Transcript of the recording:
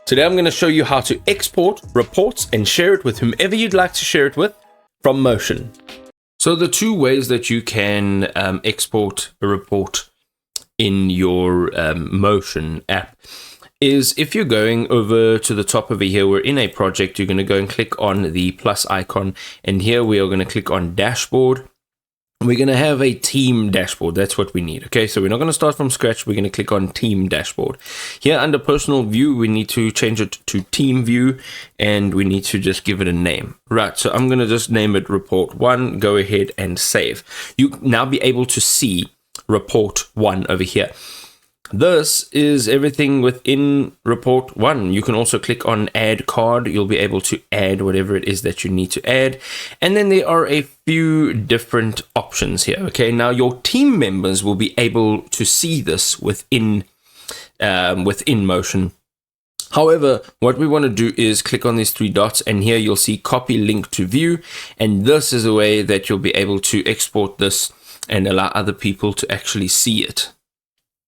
Today I'm going to show you how to export reports and share it with whomever you'd like to share it with from Motion. So the two ways that you can export a report in your Motion app is if you're going over to the top over here, we're in a project, you're going to go and click on the plus icon, and here we are going to click on dashboard. We're going to have a team dashboard. That's what we need. Okay, so we're not going to start from scratch. We're going to click on team dashboard. Here under personal view, we need to change it to team view, and we need to just give it a name. Right, so I'm going to just name it report 1. Go ahead and save. You now be able to see report 1 over here. This is everything within report 1. You can also click on add card. You'll be able to add whatever it is that you need to add. And then there are a few different options here. Okay, now your team members will be able to see this within Motion. However, what we want to do is click on these 3 dots, and here you'll see copy link to view. And this is a way that you'll be able to export this and allow other people to actually see it.